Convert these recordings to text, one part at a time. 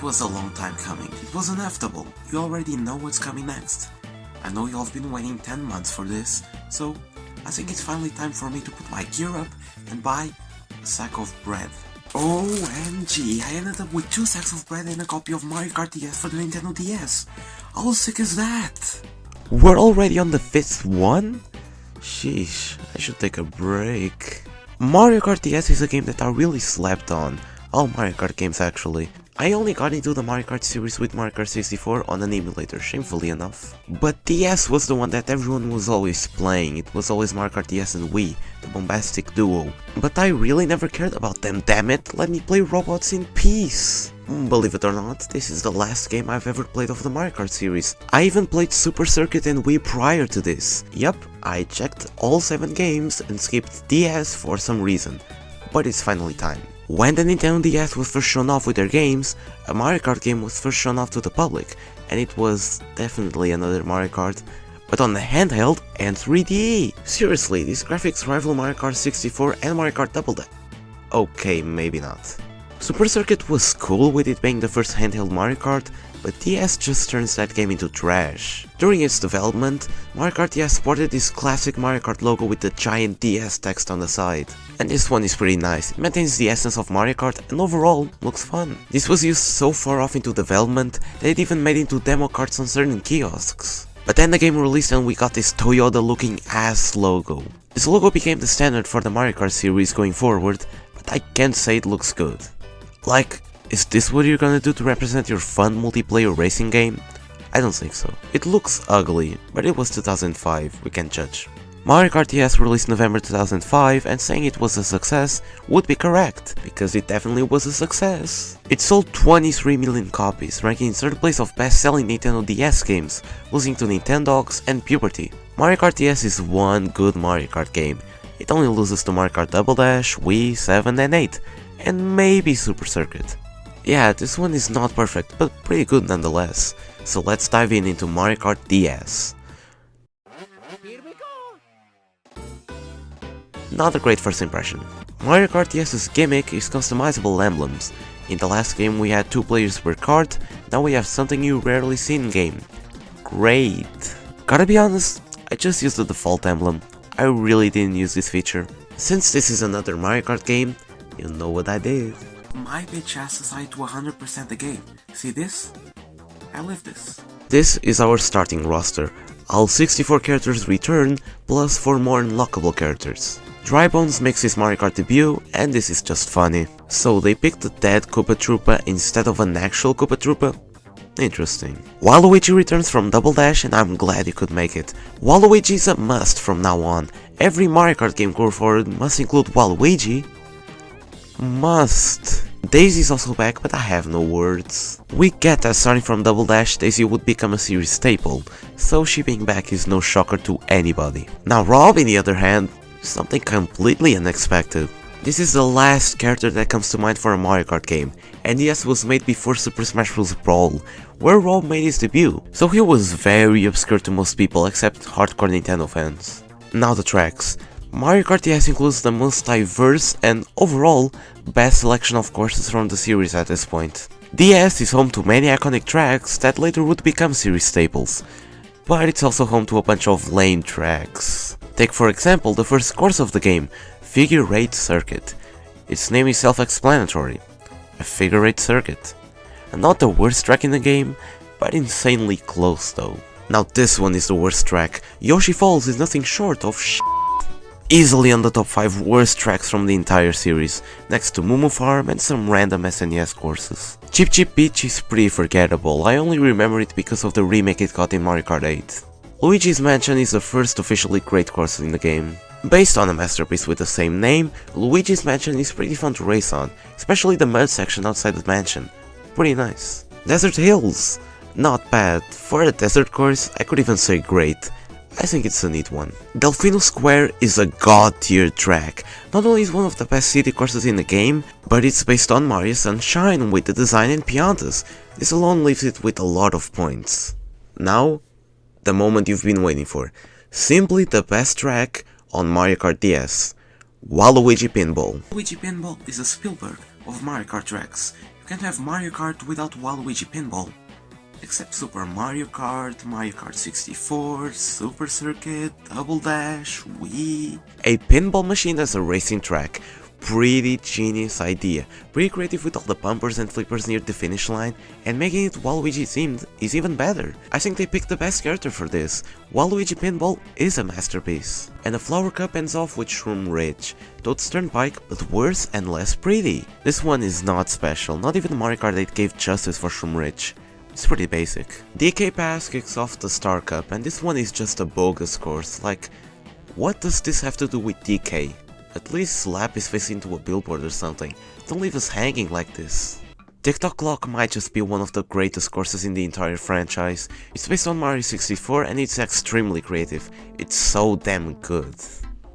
was a long time coming. It was inevitable. You already know what's coming next. I know you all have been waiting 10 months for this, so I think it's finally time for me to put my gear up and buy a sack of bread. OMG, I ended up with 2 sacks of bread and a copy of Mario Kart DS for the Nintendo DS. How sick is that? We're already on the 5th one? Sheesh, I should take a break. Mario Kart DS is a game that I really slept on. All Mario Kart games actually. I only got into the Mario Kart series with Mario Kart 64 on an emulator, shamefully enough. But DS was the one that everyone was always playing. It was always Mario Kart DS and Wii, the bombastic duo. But I really never cared about them, damn it, let me play robots in peace. Believe it or not, this is the last game I've ever played of the Mario Kart series. I even played Super Circuit and Wii prior to this. Yup, I checked all 7 games and skipped DS for some reason. But it's finally time. When the Nintendo DS was first shown off with their games, a Mario Kart game was first shown off to the public, and it was definitely another Mario Kart, but on the handheld and 3D. Seriously, these graphics rival Mario Kart 64 and Mario Kart Double Dash. Okay, maybe not. Super Circuit was cool with it being the first handheld Mario Kart, but DS just turns that game into trash. During its development, Mario Kart DS sported this classic Mario Kart logo with the giant DS text on the side. And this one is pretty nice, it maintains the essence of Mario Kart and overall looks fun. This was used so far off into development that it even made into demo carts on certain kiosks. But then the game released and we got this Toyota looking ass logo. This logo became the standard for the Mario Kart series going forward, but I can't say it looks good. Like, is this what you're gonna do to represent your fun multiplayer racing game? I don't think so. It looks ugly, but it was 2005, we can't judge. Mario Kart DS released November 2005 and saying it was a success would be correct, because it definitely was a success. It sold 23 million copies, ranking in 3rd place of best-selling Nintendo DS games, losing to Nintendogs and Puberty. Mario Kart DS is one good Mario Kart game. It only loses to Mario Kart Double Dash, Wii, 7 and 8, and maybe Super Circuit. Yeah, this one is not perfect, but pretty good nonetheless. So let's dive into Mario Kart DS. Here we go. Not a great first impression. Mario Kart DS's gimmick is customizable emblems. In the last game we had 2 players per kart, now we have something you rarely see in game. Great. Gotta be honest, I just used the default emblem. I really didn't use this feature. Since this is another Mario Kart game, you know what I did. My bitch ass decided to 100% the game. See this? I live this. This is our starting roster. All 64 characters return, plus 4 more unlockable characters. Drybones makes his Mario Kart debut, and this is just funny. So they picked the dead Koopa Troopa instead of an actual Koopa Troopa? Interesting. Waluigi returns from Double Dash and I'm glad he could make it. Waluigi is a must from now on. Every Mario Kart game going forward must include Waluigi. Must. Daisy is also back, but I have no words. We get that starting from Double Dash, Daisy would become a series staple, so she being back is no shocker to anybody. Now Rob, on the other hand, something completely unexpected. This is the last character that comes to mind for a Mario Kart game, and yes, was made before Super Smash Bros. Brawl, where Rob made his debut, so he was very obscure to most people except hardcore Nintendo fans. Now the tracks. Mario Kart DS includes the most diverse and, overall, best selection of courses from the series at this point. DS is home to many iconic tracks that later would become series staples, but it's also home to a bunch of lame tracks. Take for example the first course of the game, Figure 8 Circuit. Its name is self-explanatory, a figure 8 circuit. And not the worst track in the game, but insanely close though. Now this one is the worst track. Yoshi Falls is nothing short of shit. Easily on the top 5 worst tracks from the entire series, next to Moo Farm and some random SNES courses. Chip Chip Beach is pretty forgettable, I only remember it because of the remake it got in Mario Kart 8. Luigi's Mansion is the first officially great course in the game. Based on a masterpiece with the same name, Luigi's Mansion is pretty fun to race on, especially the mud section outside the mansion. Pretty nice. Desert Hills! Not bad. For a desert course, I could even say great. I think it's a neat one. Delfino Square is a god tier track. Not only is one of the best city courses in the game, but it's based on Mario Sunshine with the design and Piantas. This alone leaves it with a lot of points. Now, the moment you've been waiting for. Simply the best track on Mario Kart DS. Waluigi Pinball. Waluigi Pinball is a Spielberg of Mario Kart tracks. You can't have Mario Kart without Waluigi Pinball. Except Super Mario Kart, Mario Kart 64, Super Circuit, Double Dash, Wii... A pinball machine as a racing track. Pretty genius idea, pretty creative with all the bumpers and flippers near the finish line, and making it Waluigi themed is even better. I think they picked the best character for this. Waluigi Pinball is a masterpiece. And the flower cup ends off with Shroom Ridge. Toad's Turnpike, but worse and less pretty. This one is not special, not even Mario Kart 8 gave justice for Shroom Ridge. It's pretty basic. DK Pass kicks off the Star Cup, and this one is just a bogus course. Like, what does this have to do with DK? At least slap his face into a billboard or something. Don't leave us hanging like this. TikTok Clock might just be one of the greatest courses in the entire franchise. It's based on Mario 64 and it's extremely creative. It's so damn good.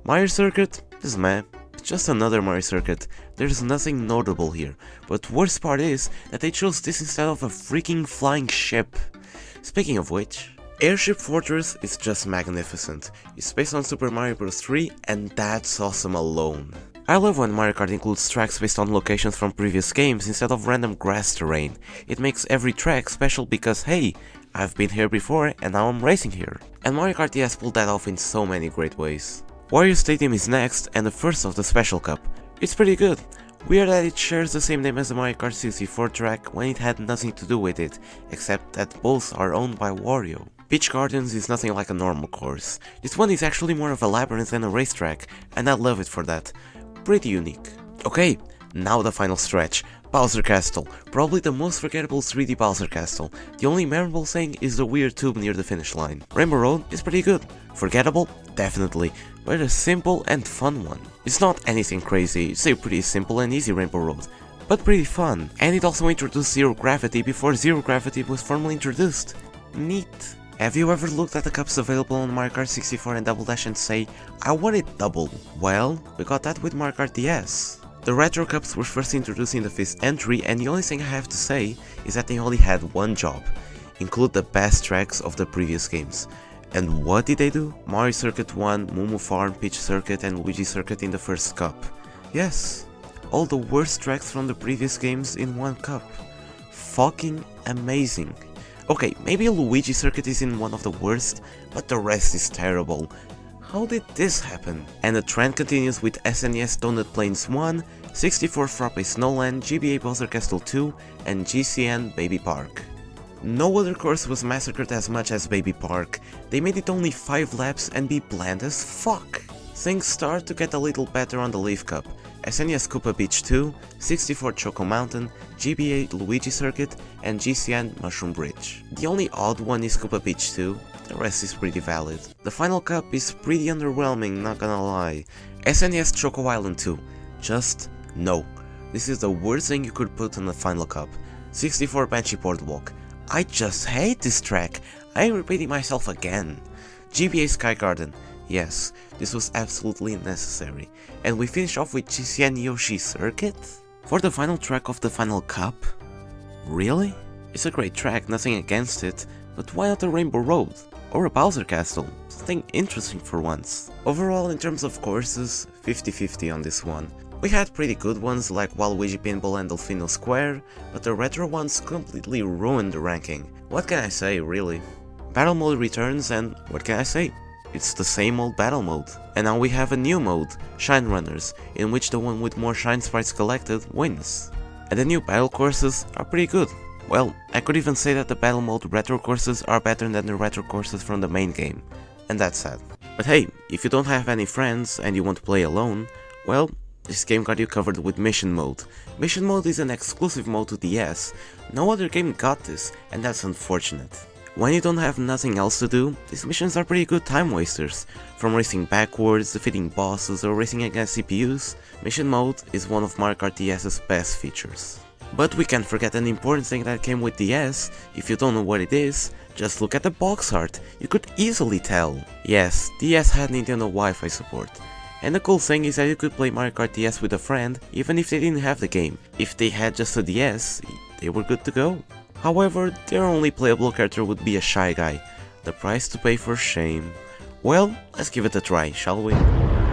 Mario Circuit is meh. It's just another Mario Circuit. There's nothing notable here. But worst part is that they chose this instead of a freaking flying ship. Speaking of which... Airship Fortress is just magnificent. It's based on Super Mario Bros. 3 and that's awesome alone. I love when Mario Kart includes tracks based on locations from previous games instead of random grass terrain. It makes every track special because hey, I've been here before and now I'm racing here. And Mario Kart DS pulled that off in so many great ways. Wario Stadium is next and the first of the Special Cup. It's pretty good. Weird that it shares the same name as the Mario Kart 64 track when it had nothing to do with it, except that both are owned by Wario. Peach Gardens is nothing like a normal course. This one is actually more of a labyrinth than a racetrack, and I love it for that. Pretty unique. Okay, now the final stretch. Bowser Castle, probably the most forgettable 3D Bowser Castle. The only memorable thing is the weird tube near the finish line. Rainbow Road is pretty good. Forgettable? Definitely, but a simple and fun one. It's not anything crazy, it's a pretty simple and easy Rainbow Road, but pretty fun. And it also introduced Zero Gravity before Zero Gravity was formally introduced. Neat. Have you ever looked at the cups available on Mario Kart 64 and Double Dash and say, I want it double? Well, we got that with Mario Kart DS. The Retro Cups were first introduced in the 5th entry and the only thing I have to say is that they only had one job. Include the best tracks of the previous games. And what did they do? Mario Circuit 1, Moo Moo Farm, Peach Circuit and Luigi Circuit in the first cup. Yes, all the worst tracks from the previous games in one cup. Fucking amazing. Okay, maybe Luigi Circuit is in one of the worst, but the rest is terrible. How did this happen? And the trend continues with SNES Donut Plains 1, 64 Frappe Snowland, GBA Bowser Castle 2, and GCN Baby Park. No other course was massacred as much as Baby Park. They made it only 5 laps and be bland as fuck. Things start to get a little better on the Leaf Cup. SNES Koopa Beach 2, 64 Choco Mountain, GBA Luigi Circuit, and GCN Mushroom Bridge. The only odd one is Koopa Beach 2, the rest is pretty valid. The final cup is pretty underwhelming, not gonna lie. SNES Choco Island 2, just no. This is the worst thing you could put on the final cup. 64 Banshee Boardwalk, I just hate this track, I am repeating myself again. GBA Sky Garden, yes, this was absolutely necessary. And we finish off with GCN Yoshi Circuit? For the final track of the final cup? Really? It's a great track, nothing against it, but why not a Rainbow Road? Or a Bowser Castle? Something interesting for once. Overall, in terms of courses, 50-50 on this one. We had pretty good ones like Waluigi Pinball and Delfino Square, but the retro ones completely ruined the ranking. What can I say, really? Battle mode returns and what can I say? It's the same old battle mode. And now we have a new mode, Shine Runners, in which the one with more shine sprites collected wins. And the new battle courses are pretty good. Well, I could even say that the battle mode retro courses are better than the retro courses from the main game. And that's sad. But hey, if you don't have any friends and you want to play alone, well, this game got you covered with Mission Mode. Mission Mode is an exclusive mode to DS. No other game got this, and that's unfortunate. When you don't have nothing else to do, these missions are pretty good time wasters. From racing backwards, defeating bosses, or racing against CPUs, Mission Mode is one of Mario Kart DS's best features. But we can't forget an important thing that came with DS. If you don't know what it is, just look at the box art, you could easily tell. Yes, DS had Nintendo Wi-Fi support. And the cool thing is that you could play Mario Kart DS with a friend, even if they didn't have the game. If they had just a DS, they were good to go. However, their only playable character would be a Shy Guy. The price to pay for shame. Well, let's give it a try, shall we?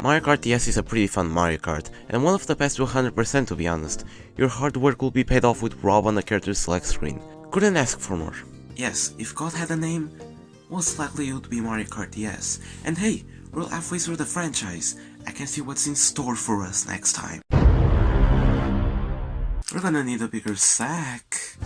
Mario Kart DS is a pretty fun Mario Kart, and one of the best to 100% to be honest. Your hard work will be paid off with Rob on the character select screen. Couldn't ask for more. Yes, if God had a name, most likely it would be Mario Kart DS. And hey, we're halfway through the franchise. I can see what's in store for us next time. We're gonna need a bigger sack.